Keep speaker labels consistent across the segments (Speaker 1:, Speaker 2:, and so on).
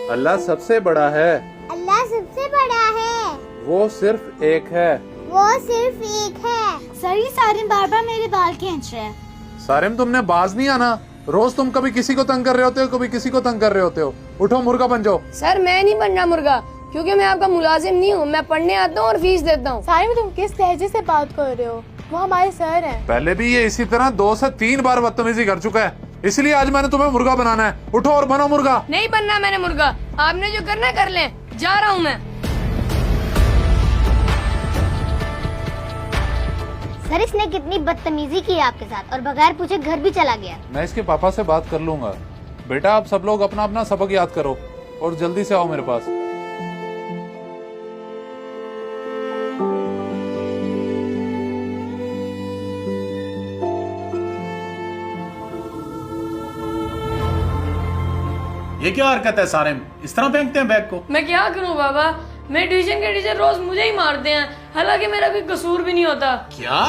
Speaker 1: अल्लाह सबसे बड़ा है।
Speaker 2: अल्लाह सबसे बड़ा है।
Speaker 1: वो सिर्फ एक है।
Speaker 2: वो सिर्फ एक है।
Speaker 3: सर ये सारिम बार बार मेरे बाल खींच रहे हैं।
Speaker 1: सारिम तुमने बाज नहीं आना। रोज तुम कभी किसी को तंग कर रहे होते हो, कभी किसी को तंग कर रहे होते हो। उठो मुर्गा बन जाओ।
Speaker 4: सर मैं नहीं बनना मुर्गा, क्योंकि मैं आपका मुलाजिम नहीं हूँ। मैं पढ़ने आता हूँ और फीस देता हूँ।
Speaker 3: सारिम तुम किस लहजे से बात कर रहे हो? वो हमारे सर हैं।
Speaker 1: पहले भी ये इसी तरह 2 से 3 बार बदतमीजी कर चुका है, इसलिए आज मैंने तुम्हें मुर्गा बनाना है। उठो और बनो मुर्गा।
Speaker 4: नहीं बनना मैंने मुर्गा, आपने जो करना कर लें। जा रहा हूँ मैं।
Speaker 2: सर इसने कितनी बदतमीजी की आपके साथ और बगैर पूछे घर भी चला गया।
Speaker 1: मैं इसके पापा से बात कर लूंगा। बेटा आप सब लोग अपना अपना सबक याद करो और जल्दी से आओ मेरे पास।
Speaker 5: ये क्या हरकत है सारिम? इस तरह फेंकते हैं बैग को?
Speaker 4: मैं क्या करूँ बाबा, मेरे ट्यूशन के टीचर रोज मुझे ही मारते हैं, हालांकि मेरा कोई कसूर भी नहीं होता।
Speaker 5: क्या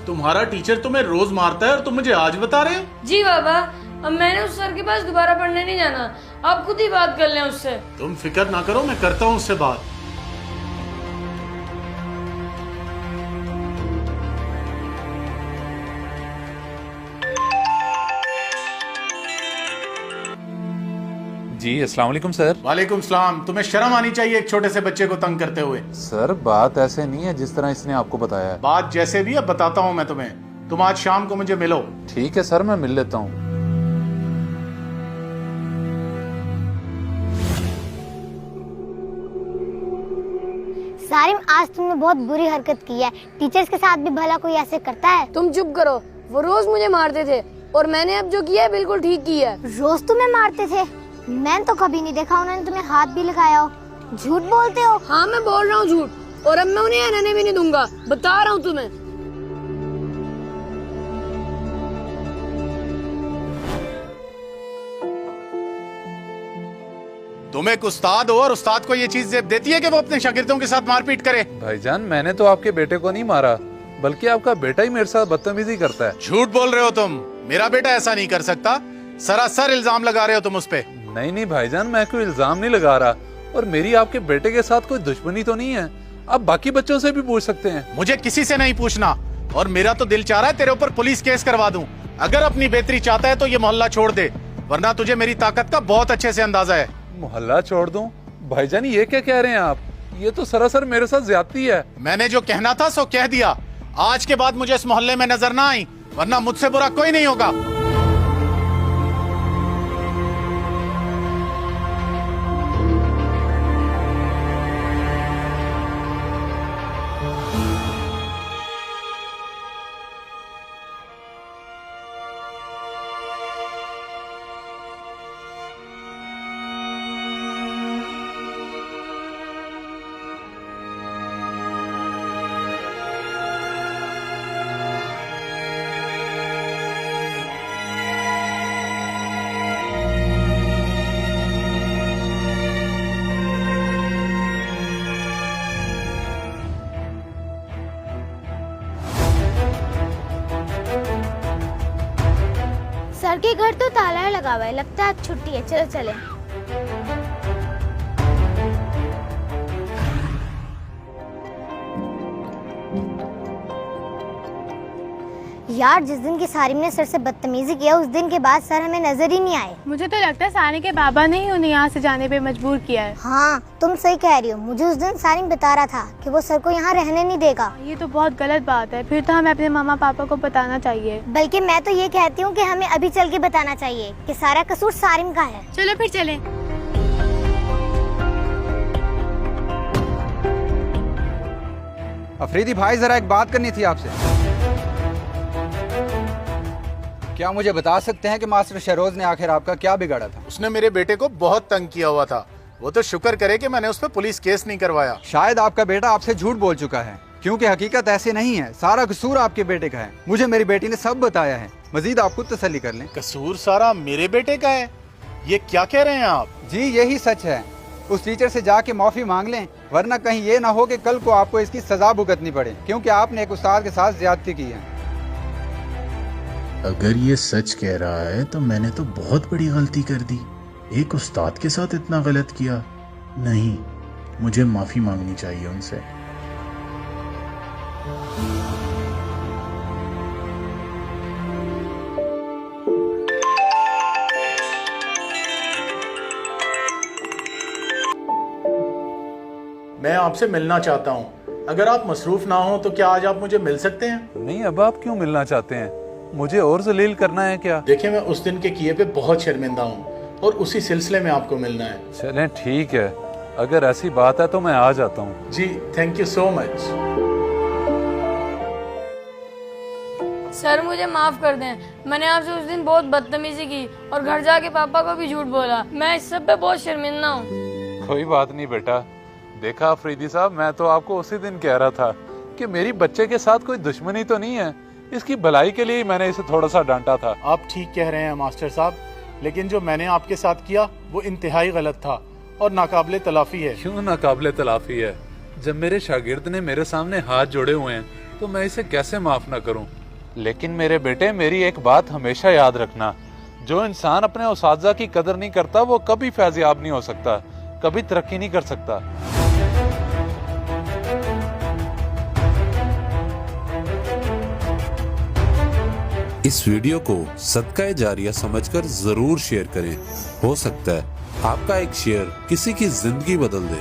Speaker 5: तुम्हारा टीचर तुम्हें रोज मारता है और तुम मुझे आज बता रहे हो?
Speaker 4: जी बाबा, अब मैंने उस सर के पास दोबारा पढ़ने नहीं जाना। आप खुद ही बात कर लें उससे।
Speaker 5: तुम फिक्र ना करो, मैं करता हूँ उससे बात।
Speaker 1: जी अस्सलाम वालेकुम सर।
Speaker 5: वालेकुम सलाम। तुम्हें शर्म आनी चाहिए एक छोटे से बच्चे को तंग करते हुए।
Speaker 1: सर बात ऐसे नहीं है जिस तरह इसने आपको बताया है।
Speaker 5: बात जैसे भी है बताता हूँ मैं तुम्हें। तुम आज शाम को मुझे मिलो।
Speaker 1: ठीक है सर, मैं मिल लेता हूँ।
Speaker 2: सारिम आज तुमने बहुत बुरी हरकत की है। टीचर्स के साथ भी भला कोई ऐसे करता है?
Speaker 4: तुम चुप करो, वो रोज मुझे मारते थे और मैंने अब जो किया है बिल्कुल ठीक किया है।
Speaker 2: रोज तुम्हें मारते थे? मैंने तो कभी नहीं देखा उन्होंने तुम्हें हाथ भी लगाया हो। झूठ बोलते हो।
Speaker 4: हाँ मैं बोल रहा हूँ झूठ, और अब मैं उन्हें रहने भी नहीं दूंगा, बता रहा हूँ तुम्हें।
Speaker 5: तुम एक उस्ताद हो और उस्ताद को ये चीज जेब देती है कि वो अपने शागिर्दों के साथ मारपीट करे?
Speaker 1: भाईजान मैंने तो आपके बेटे को नहीं मारा, बल्कि आपका बेटा ही मेरे साथ बदतमीजी करता है।
Speaker 5: झूठ बोल रहे हो तुम। मेरा बेटा ऐसा नहीं कर सकता। सरासर इल्जाम लगा रहे हो तुम उस पे।
Speaker 1: नहीं भाईजान, मैं कोई इल्जाम नहीं लगा रहा, और मेरी आपके बेटे के साथ कोई दुश्मनी तो नहीं है। आप बाकी बच्चों से भी पूछ सकते हैं।
Speaker 5: मुझे किसी से नहीं पूछना, और मेरा तो दिल चाह रहा है तेरे ऊपर पुलिस केस करवा दूं। अगर अपनी बेहतरी चाहता है तो ये मोहल्ला छोड़ दे, वरना तुझे मेरी ताकत का बहुत अच्छे से अंदाजा है।
Speaker 1: मोहल्ला छोड़ दूं? भाईजान ये क्या कह रहे हैं आप? ये तो सरासर मेरे साथ ज्यादती है।
Speaker 5: मैंने जो कहना था सो कह दिया। आज के बाद मुझे इस मोहल्ले में नजर ना आई, वरना मुझसे बुरा कोई नहीं होगा।
Speaker 2: सर के घर तो ताला लगा हुआ है, लगता है आज छुट्टी है। चलो चले। यार जिस दिन की सारिम ने सर से बदतमीजी किया उस दिन के बाद सर हमें नजर ही नहीं आए।
Speaker 3: मुझे तो लगता है सानी के बाबा ने ही उन्हें यहाँ से जाने पे मजबूर किया है।
Speaker 2: हाँ तुम सही कह रही हो। मुझे उस दिन सारिम बता रहा था कि वो सर को यहाँ रहने नहीं देगा।
Speaker 3: ये तो बहुत गलत बात है, फिर तो हमें अपने मामा पापा को बताना चाहिए।
Speaker 2: बल्कि मैं तो ये कहती हूँ कि हमें अभी चल के बताना चाहिए कि सारा कसूर सारिम का है।
Speaker 3: चलो फिर चलें।
Speaker 6: अफरीदी भाई जरा एक बात करनी थी आपसे। क्या मुझे बता सकते हैं कि मास्टर शहरोज ने आखिर आपका क्या बिगाड़ा था?
Speaker 5: उसने मेरे बेटे को बहुत तंग किया हुआ था। वो तो शुक्र करे कि मैंने उस पर पुलिस केस नहीं करवाया।
Speaker 6: शायद आपका बेटा आपसे झूठ बोल चुका है, क्योंकि हकीकत ऐसे नहीं है। सारा कसूर आपके बेटे का है। मुझे मेरी बेटी ने सब बताया है। मजीद आप खुद तसल्ली कर लें।
Speaker 5: कसूर सारा मेरे बेटे का है? ये क्या कह रहे हैं आप?
Speaker 6: जी यही सच है। उस टीचर से जाके माफी मांग लें, वरना कहीं ये ना हो कि कल को आपको इसकी सजा भुगतनी पड़े, क्योंकि आपने एक उस्ताद के साथ ज्यादती की है।
Speaker 5: अगर ये सच कह रहा है तो मैंने तो बहुत बड़ी गलती कर दी।
Speaker 7: एक उस्ताद के साथ इतना गलत किया? नहीं, मुझे माफी मांगनी चाहिए उनसे।
Speaker 5: मैं आपसे मिलना चाहता हूँ। अगर आप मसरूफ ना हो तो क्या आज आप मुझे मिल सकते हैं?
Speaker 1: नहीं, अब आप क्यों मिलना चाहते हैं? मुझे और जलील करना है क्या?
Speaker 5: देखिए, मैं उस दिन के किए पे बहुत शर्मिंदा हूँ और उसी सिलसिले में आपको मिलना है।
Speaker 1: चलें ठीक है, अगर ऐसी बात है तो मैं आ जाता हूँ।
Speaker 5: जी, thank you so much.
Speaker 4: Sir मुझे माफ कर दें, मैंने आपसे उस दिन बहुत बदतमीजी की और घर जाके पापा को भी झूठ बोला। मैं इस सब पे बहुत शर्मिंदा हूँ।
Speaker 1: कोई बात नहीं बेटा। देखा अफरीदी साहब, मैं तो आपको उसी दिन कह रहा था कि मेरी बच्चे के साथ कोई दुश्मनी तो नहीं है, इसकी भलाई के लिए ही मैंने इसे थोड़ा सा डांटा था।
Speaker 5: आप ठीक कह रहे हैं मास्टर साहब, लेकिन जो मैंने आपके साथ किया वो इंतहाई गलत था और नाकाबिले तलाफी है।
Speaker 1: क्यों नाकाबिले तलाफी है? जब मेरे शागिर्द ने मेरे सामने हाथ जोड़े हुए हैं तो मैं इसे कैसे माफ ना करूं? लेकिन मेरे बेटे, मेरी एक बात हमेशा याद रखना, जो इंसान अपने उस्ताद की कदर नहीं करता वो कभी फैज़याब नहीं हो सकता, कभी तरक्की नहीं कर सकता।
Speaker 8: इस वीडियो को सदका जारिया समझकर जरूर शेयर करें। हो सकता है आपका एक शेयर किसी की जिंदगी बदल दे।